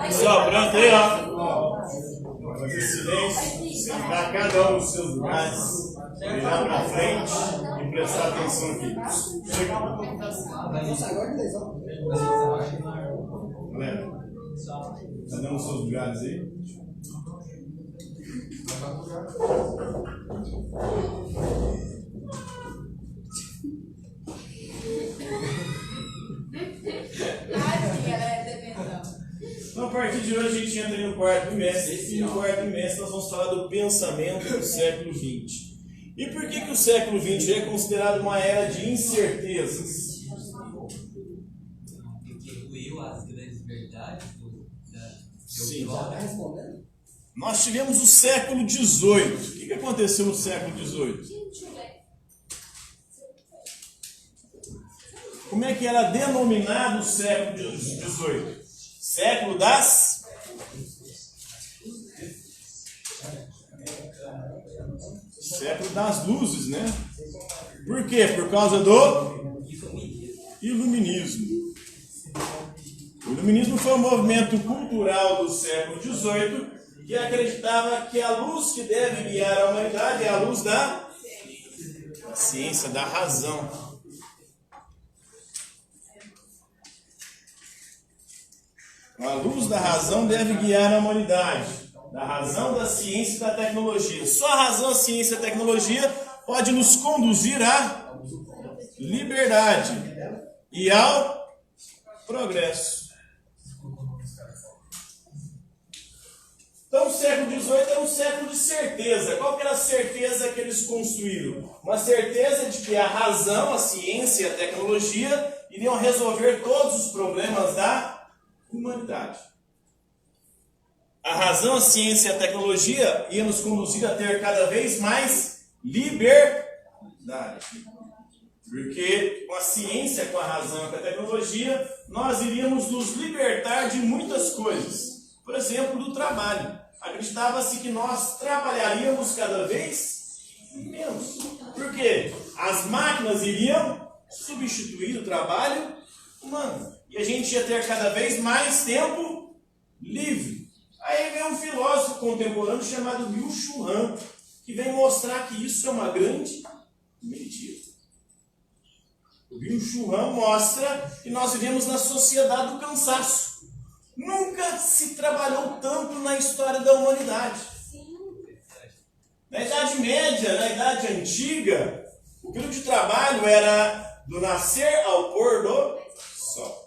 Pessoal, pronto aí, ó. Fazer silêncio, sentar cada um nos seus lugares, olhar para frente e prestar atenção aqui. Galera, cada um nos seus lugares aí. Então, a partir de hoje, a gente entra no quarto trimestre. E no quarto trimestre, nós vamos falar do pensamento do século XX. E por que o século XX é considerado uma era de incertezas? Porque ruiu as grandes verdades do Sim. Nós tivemos o século XVIII. O que aconteceu no século XVIII? Como é que era denominado o século XVIII? Século das... Século das luzes, né? Por quê? Por causa do iluminismo. O iluminismo foi um movimento cultural do século XVIII que acreditava que a luz que deve guiar a humanidade é a luz da ciência, da razão. A luz da razão deve guiar a humanidade. Da razão, da ciência e da tecnologia. Só a razão, a ciência e a tecnologia pode nos conduzir à liberdade e ao progresso. Então o século XVIII era um século de certeza. Qual que era a certeza que eles construíram? Uma certeza de que a razão, a ciência e a tecnologia iriam resolver todos os problemas da humanidade. A razão, a ciência e a tecnologia iam nos conduzir a ter cada vez mais liberdade. Porque com a ciência, com a razão e com a tecnologia, nós iríamos nos libertar de muitas coisas. Por exemplo, do trabalho. Acreditava-se que nós trabalharíamos cada vez menos. Por quê? As máquinas iriam substituir o trabalho humano. E a gente ia ter cada vez mais tempo livre. Aí vem um filósofo contemporâneo chamado Byung-Chul Han, que vem mostrar que isso é uma grande mentira. O Byung-Chul Han mostra que nós vivemos na sociedade do cansaço. Nunca se trabalhou tanto na história da humanidade. Na Idade Média, na Idade Antiga, o período de trabalho era do nascer ao pôr do sol.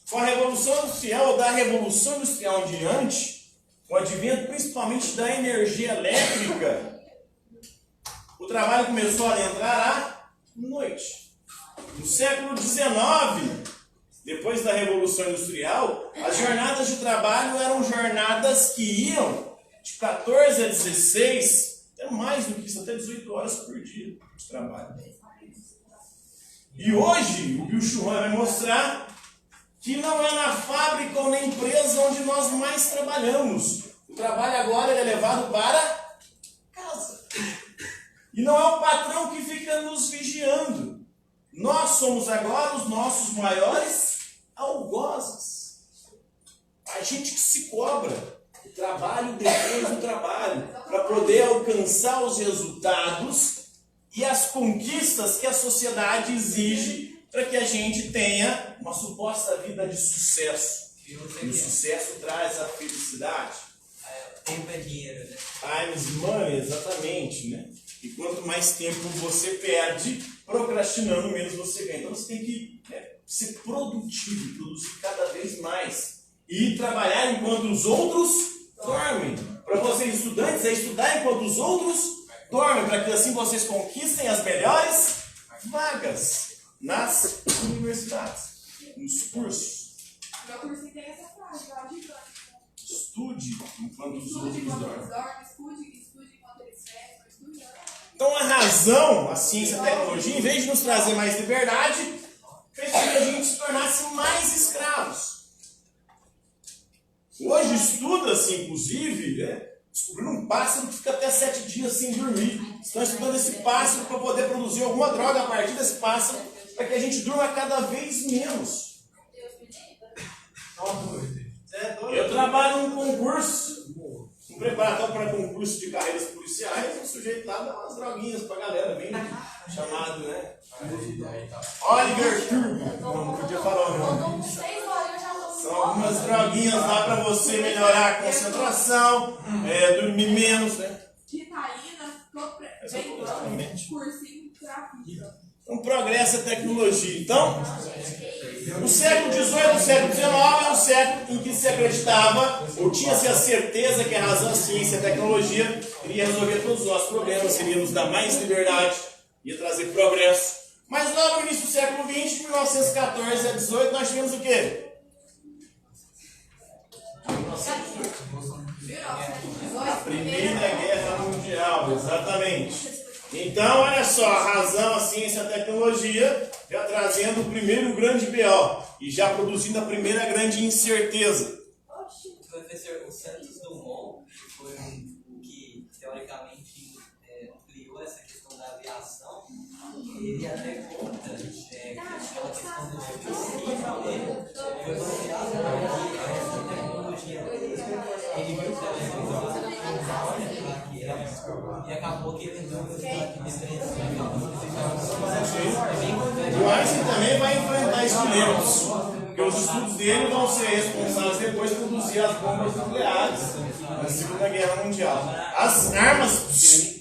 Com a Revolução Industrial, da Revolução Industrial em diante, o advento principalmente da energia elétrica, o trabalho começou a entrar à noite. No século XIX, depois da Revolução Industrial, as jornadas de trabalho eram jornadas que iam de 14 a 16, até mais do que isso, até 18 horas por dia de trabalho. E hoje, o Byung-Chul Han vai mostrar que não é na fábrica ou na empresa onde nós mais trabalhamos. O trabalho agora é levado para casa. E não é o patrão que fica nos vigiando. Nós somos agora os nossos maiores algozes. A gente que se cobra o trabalho depois do trabalho, para poder alcançar os resultados e as conquistas que a sociedade exige para que a gente tenha uma suposta vida de sucesso. E o sucesso traz a felicidade. Tempo é dinheiro, né? Time is money, exatamente, né? E quanto mais tempo você perde procrastinando, menos você ganha. Então você tem que ser produtivo, produzir cada vez mais. E trabalhar enquanto os outros dormem. Para vocês estudantes, é estudar enquanto os outros dormem, para que assim vocês conquistem as melhores vagas nas universidades, nos cursos. Meu curso tem essa frase, eu ajudo. Estude enquanto os outros dormem. Estude enquanto eles festam, estude. Então a razão, a ciência e a tecnologia, em vez de nos trazer mais liberdade, fez com que a gente se tornasse mais escravos. Hoje estuda-se, inclusive, descobriram um pássaro que fica até 7 dias sem dormir. Estão estudando esse pássaro para poder produzir alguma droga a partir desse pássaro para que a gente durma cada vez menos. Deus me livre. Eu trabalho num concurso, um preparatório para concurso de carreiras policiais, o sujeito lá dá umas droguinhas pra galera, bem chamado, né? Oliver Turbo, não podia falar o nome. 6 horas eu já vou. São algumas droguinhas lá para você melhorar a concentração, dormir menos, né? Ritaína, Exatamente. cursinho de grafite. Um progresso é tecnologia. Então, o século XVIII e o século XIX é um século em que se acreditava, ou tinha-se a certeza que a razão, a ciência e a tecnologia iria resolver todos os nossos problemas, seria nos dar mais liberdade, ia trazer progresso. Mas logo no início do século XX, de 1914 a 18, nós tivemos o quê? A Primeira Guerra Mundial, exatamente. Então, olha só, a razão, a ciência, a tecnologia já trazendo o primeiro grande BO e já produzindo a primeira grande incerteza. O professor o Santos Dumont foi o que, teoricamente, criou essa questão da aviação. Ele até conta que aquela questão do suicídio dele foi baseada nessa tecnologia dele. Ele viu que e acabou que ele entrou no o Einstein também vai enfrentar esses dilemas, porque os estudos dele vão ser responsáveis depois de produzir as bombas nucleares na Segunda Guerra Mundial. As armas.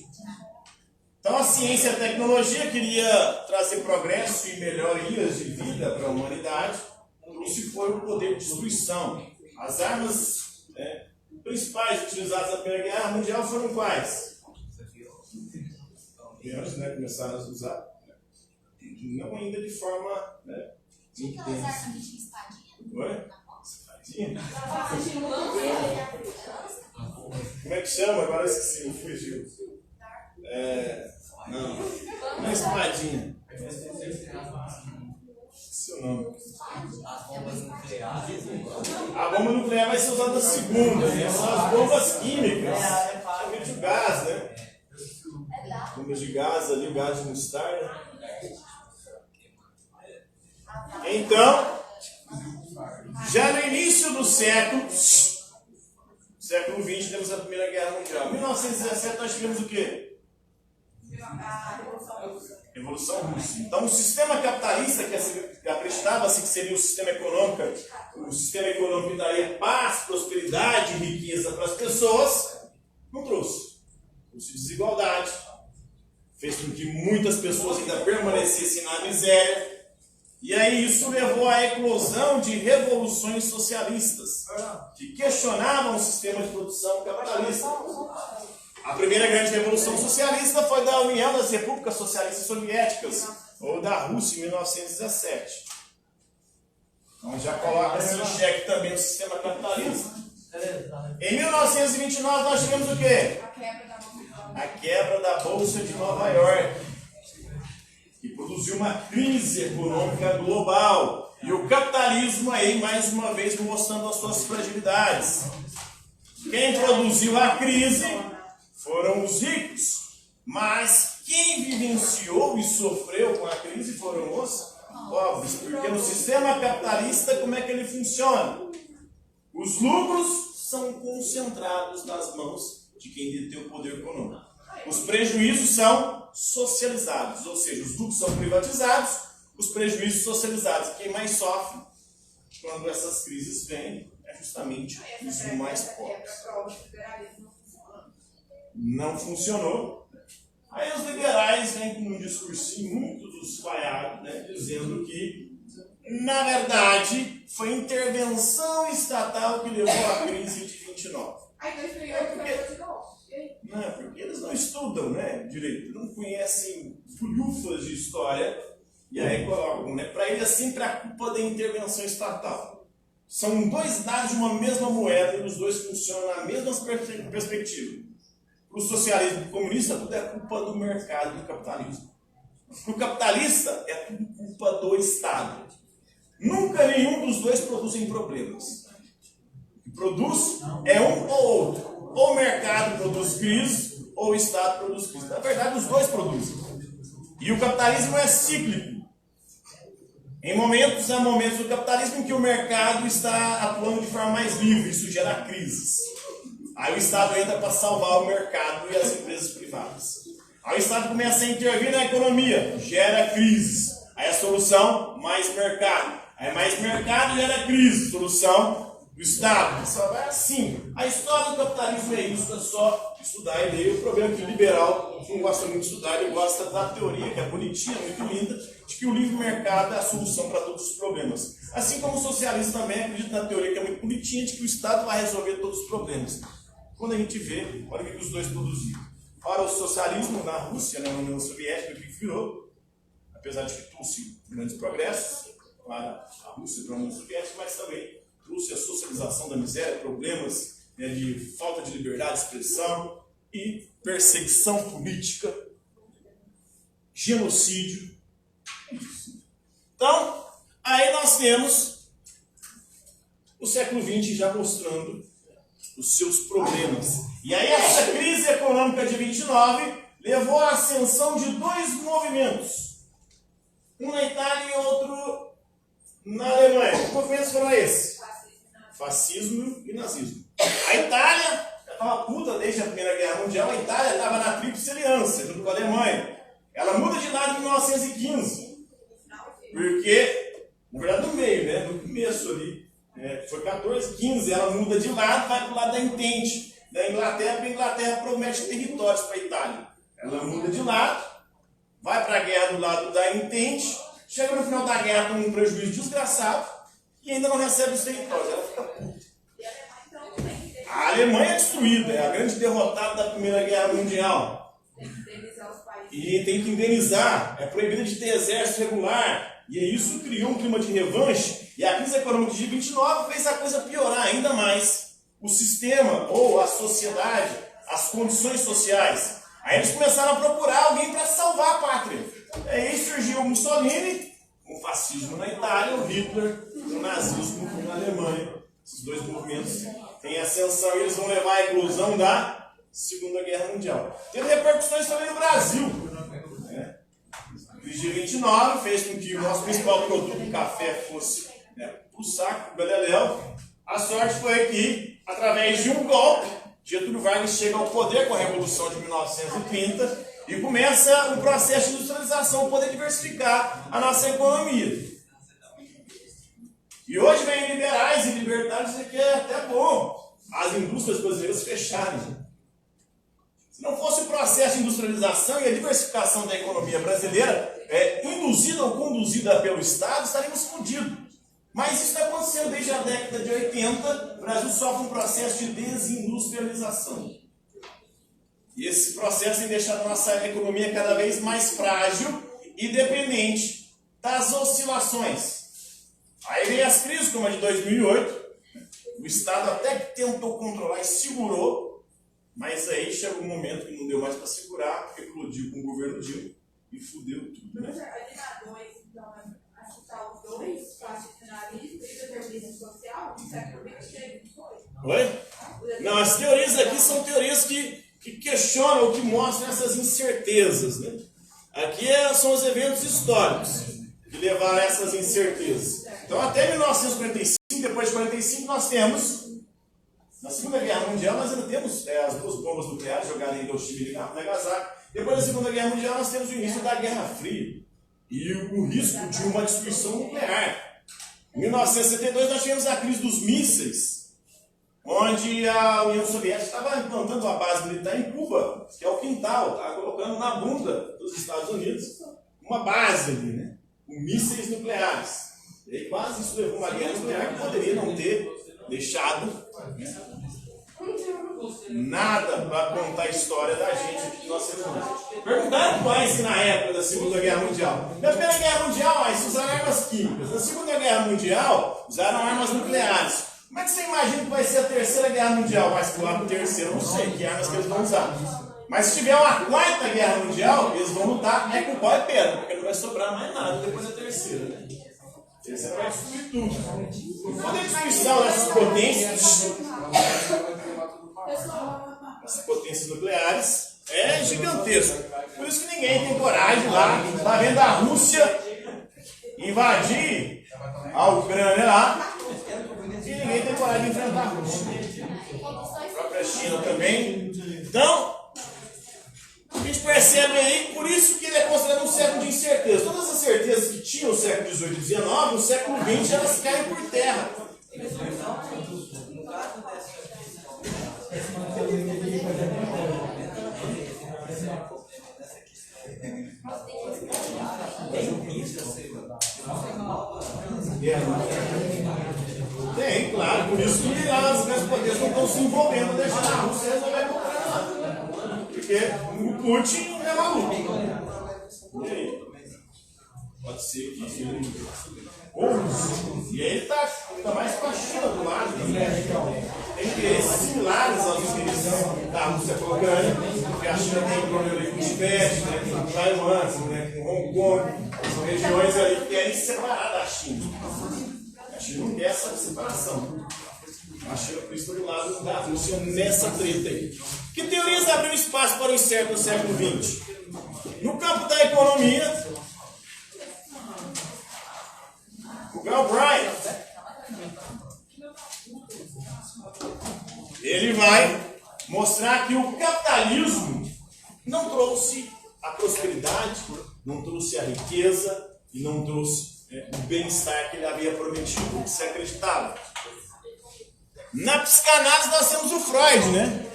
Então a ciência e a tecnologia queria trazer progresso e melhorias de vida para a humanidade. Isso foi o poder de destruição. As armas principais utilizadas na Primeira Guerra Mundial foram quais? Aviões, né? Começaram a usar. Não ainda de forma. Né, tinha aquelas armas que tinha espadinha? Oi? Espadinha? Criança? Como é que chama? Agora eu esqueci, fugiu. Não é espadinha. Esqueci o nome. As bombas nucleares. A bomba nuclear vai ser usada na segunda, né? São as bombas químicas. Principalmente o gás, né? Bombas de gás ali, o gás de mostarda. Então, já no início do século XX, temos a Primeira Guerra Mundial. Em 1917 nós tivemos o quê? Revolução Russa. Então, o sistema capitalista, que acreditava-se que seria o sistema econômico que daria paz, prosperidade e riqueza para as pessoas, não trouxe. Trouxe desigualdade, fez com que muitas pessoas ainda permanecessem na miséria, e aí isso levou à eclosão de revoluções socialistas, que questionavam o sistema de produção capitalista. A primeira grande revolução socialista foi da União das Repúblicas Socialistas Soviéticas, ou da Rússia, em 1917. Então já coloca-se em xeque também o sistema capitalista. Em 1929 nós tivemos o quê? A quebra da Bolsa de Nova York, que produziu uma crise econômica global. E o capitalismo aí, mais uma vez, mostrando as suas fragilidades. Quem produziu a crise foram os ricos, mas quem vivenciou e sofreu com a crise foram os pobres, porque no sistema capitalista, como é que ele funciona? Os lucros são concentrados nas mãos de quem detém o poder econômico. Os prejuízos são socializados, ou seja, os lucros são privatizados, os prejuízos socializados. Quem mais sofre quando essas crises vêm é justamente os mais pobres. Não funcionou. Aí os liberais vêm com um discursinho muito desvaiado, né, dizendo que, na verdade, foi intervenção estatal que levou à crise de 29. Não, porque eles não estudam, né, direito, não conhecem bulhufas de história, e aí colocam, né, para eles é sempre a culpa da intervenção estatal. São dois lados de uma mesma moeda e os dois funcionam na mesma perspectiva. Para o socialismo e para o comunista, tudo é culpa do mercado e do capitalismo. Para o capitalista, é tudo culpa do Estado. Nunca nenhum dos dois produzem problemas. O que produz é um ou outro. Ou o mercado produz crise, ou o Estado produz crise. Na verdade, os dois produzem. E o capitalismo é cíclico. Em momentos, há momentos do capitalismo em que o mercado está atuando de forma mais livre, isso gera crises. Aí o Estado entra para salvar o mercado e as empresas privadas. Aí o Estado começa a intervir na economia, gera crises. Aí a solução, mais mercado. Aí mais mercado gera crise, solução do Estado. Só vai assim. A história do capitalismo é isso, é só estudar. E daí o problema é que o liberal não gosta muito de estudar, ele gosta da teoria, que é bonitinha, muito linda, de que o livre mercado é a solução para todos os problemas. Assim como o socialista também acredita na teoria, que é muito bonitinha, de que o Estado vai resolver todos os problemas. Quando a gente vê, olha o que os dois produziram. Ora, o socialismo na Rússia, na União Soviética, que virou, apesar de que trouxe grandes progressos para a Rússia e para a União Soviética, mas também trouxe a socialização da miséria, problemas de falta de liberdade de expressão e perseguição política, genocídio. Então, aí nós temos o século XX já mostrando os seus problemas. E aí essa crise econômica de 29 levou à ascensão de dois movimentos. Um na Itália e outro na Alemanha. Que movimentos foram esses? Fascismo e nazismo. A Itália estava puta desde a Primeira Guerra Mundial. A Itália estava na Tríplice Aliança, junto com a Alemanha. Ela muda de lado em 1915. Porque, na verdade, no meio, né? No começo ali. Foi 14, 15, ela muda de lado, vai para o lado da Entente, da Inglaterra, porque a Inglaterra promete territórios para a Itália. Ela muda de lado, vai para a guerra do lado da Entente, chega no final da guerra com um prejuízo desgraçado e ainda não recebe os territórios. Ela fica puta. A Alemanha é destruída, é a grande derrotada da Primeira Guerra Mundial. E tem que indenizar, é proibida de ter exército regular. E isso criou um clima de revanche. E a crise econômica de 29 fez a coisa piorar ainda mais. O sistema, ou a sociedade, as condições sociais. Aí eles começaram a procurar alguém para salvar a pátria. Aí surgiu o Mussolini, o fascismo na Itália, o Hitler, o nazismo na Alemanha. Esses dois movimentos têm ascensão e eles vão levar à eclosão da Segunda Guerra Mundial. Teve repercussões também no Brasil. A crise de 29 fez com que o nosso principal produto, o café, fosse o saco, o beleléu. A sorte foi que, através de um golpe, Getúlio Vargas chega ao poder com a Revolução de 1930 e começa um processo de industrialização, poder diversificar a nossa economia. E hoje vem liberais e libertários dizer que é até bom as indústrias brasileiras fecharem. Se não fosse o processo de industrialização e a diversificação da economia brasileira, induzida ou conduzida pelo Estado, estaríamos fodidos. Mas isso está acontecendo desde a década de 80, o Brasil sofre um processo de desindustrialização. E esse processo tem deixado a nossa economia cada vez mais frágil e dependente das oscilações. Aí vem as crises, como a de 2008, o Estado até que tentou controlar e segurou, mas aí chegou um momento que não deu mais para segurar, explodiu com o governo Dilma e fudeu tudo. Né? Mas ali na 2, então, a citar os dois, fascismo e determinismo social, no século XX, foi? Oi? Não, as teorias aqui são teorias que questionam, que mostram essas incertezas. Né? Aqui são os eventos históricos que levaram a essas incertezas. Então, até 1945, depois de 1945, nós temos, na Segunda Guerra Mundial, nós ainda temos as duas bombas nucleares jogadas em Hiroshima e Nagasaki. Depois da Segunda Guerra Mundial, nós temos o início da Guerra Fria e o risco de uma destruição nuclear. Em 1962, nós tivemos a crise dos mísseis, onde a União Soviética estava implantando uma base militar em Cuba, que é o quintal, estava colocando na bunda dos Estados Unidos uma base ali, né? Com mísseis nucleares. E aí quase isso levou uma guerra nuclear que poderia não ter deixado nada para contar a história da gente que nós temos. Perguntaram para o Einstein na época da Segunda Guerra Mundial. Na Primeira Guerra Mundial, Einstein usaram armas químicas. Na Segunda Guerra Mundial, usaram armas nucleares. Como é que você imagina que vai ser a Terceira Guerra Mundial? Vai se pular para a terceira, não sei que armas que eles vão usar. Mas se tiver uma Quarta Guerra Mundial, eles vão lutar com pau e pedra, porque não vai sobrar mais nada depois da terceira, né? A terceira vai destruir tudo. O poder de destruição dessas potências, essas potências nucleares, é gigantesco. Por isso que ninguém tem coragem lá. Está vendo a Rússia invadir a Ucrânia lá e ninguém tem coragem de enfrentar a Rússia. A própria China também. Então, a gente percebe aí, por isso que ele é considerado um século de incerteza. Todas as certezas que tinham no século XVIII e XIX, no século XX elas caem por terra. No caso dessa Tem, claro, por isso que as grandes potências não estão se envolvendo, deixando a Rússia resolver a Ucrânia lá. Porque o Putin é maluco. E aí? Pode ser que ele. E aí ele tá mais com a China do lado. Tem interesses similares aos interesses da Rússia com a Ucrânia, porque a China tem problema com o Tibete, né, com Taiwan, né, com Hong Kong. São regiões ali que querem separar da China. A China não quer essa separação. A China, por isso, está do lado da Rússia nessa treta aí. Que teorias abriram espaço para o incerto no século XX? No campo da economia, o Galbraith, ele vai mostrar que o capitalismo não trouxe a prosperidade, não trouxe a riqueza e não trouxe o bem-estar que ele havia prometido, que se acreditava. Na psicanálise nós temos o Freud, né?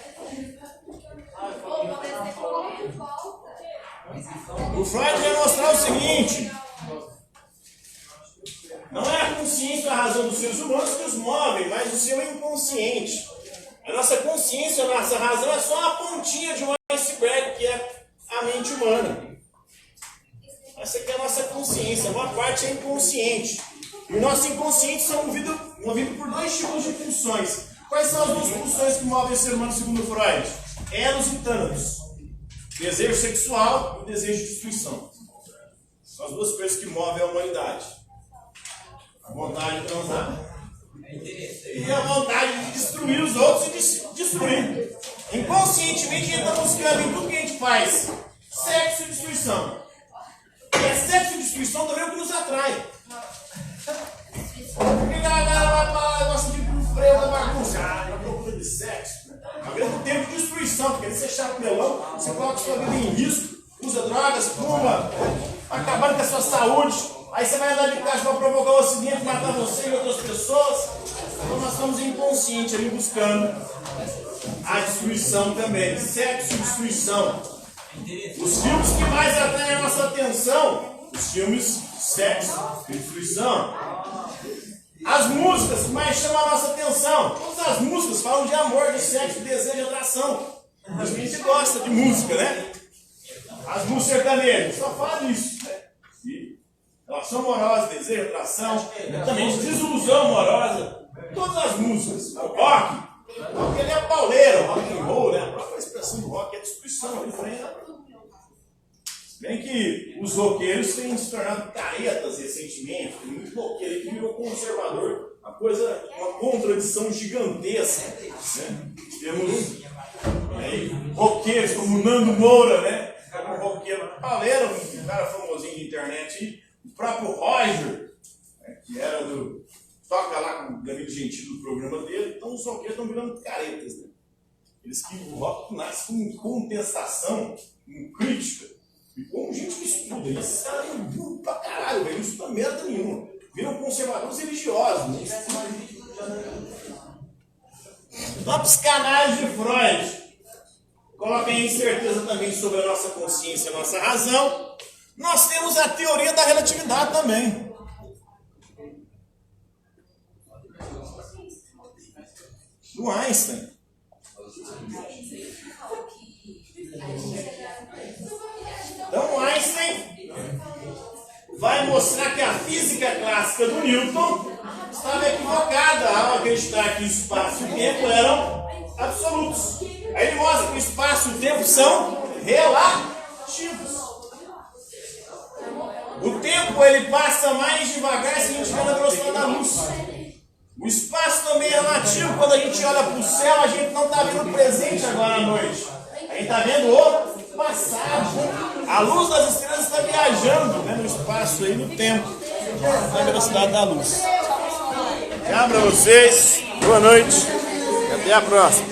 O Freud vai mostrar o seguinte: não é a consciência ou a razão dos seres humanos que os movem, mas o seu inconsciente. A nossa consciência, a nossa razão é só a pontinha de um iceberg, que é a mente humana. Essa aqui é a nossa consciência, uma parte é inconsciente. E o nosso inconsciente são movido por dois tipos de pulsões. Quais são as duas pulsões que movem o ser humano segundo Freud? Eros e tânatos. Desejo sexual e desejo de destruição. São as duas coisas que movem a humanidade. A vontade de transar e a vontade de destruir os outros e de se destruir. Inconscientemente a gente está buscando em tudo que a gente faz sexo e destruição. E é sexo e destruição também é o que nos atrai. Porque a galera gosta de ir pro freio da bagunça, pra procura de sexo. Ao mesmo tempo de destruição, porque você chapa melão, você coloca sua vida em risco, usa drogas, fuma, acabando com a sua saúde. Aí você vai andar de carro para provocar um acidente, matar você e outras pessoas. Então nós estamos inconscientes ali buscando a destruição também. Sexo e destruição. Os filmes que mais atraem a nossa atenção, os filmes sexo e destruição. As músicas que mais chamam a nossa atenção. Todas as músicas falam de amor, de sexo, de desejo, de atração. A gente gosta de música, né? As músicas sertanejas só falam isso, né? Relação amorosa, desejo, atração, também desilusão amorosa, todas as músicas. O rock, ele é pauleiro, rock and roll, né? A própria expressão do rock é destruição, bem que os roqueiros têm se tornado caretas recentemente, tem muito roqueiro que virou conservador, uma contradição gigantesca, né? Temos aí, roqueiros como Nando Moura, né? Um roqueiro pauleiro, um cara famosinho de internet. O próprio Roger, né, que era do. Toca lá com o David Gentili do programa dele, então os roqueiros estão virando caretas, né? Eles que o rock nasce com contestação, com crítica, e com gente que estuda. E esses caras são burros pra caralho, velho, não estudam merda nenhuma. Viram conservadores religiosos, né? Então a psicanálise de Freud coloca em incerteza também sobre a nossa consciência, a nossa razão. Nós temos a teoria da relatividade também. Do Einstein. Então Einstein vai mostrar que a física clássica do Newton estava equivocada ao acreditar que o espaço e o tempo eram absolutos. Aí ele mostra que o espaço e o tempo são relativos. O tempo ele passa mais devagar se a gente vê na velocidade da luz. O espaço também é relativo. Quando a gente olha para o céu, a gente não está vendo o presente agora à noite. A gente está vendo o passado. A luz das estrelas está viajando, né, no espaço e no tempo. na velocidade da luz. Tchau pra vocês, boa noite e até a próxima.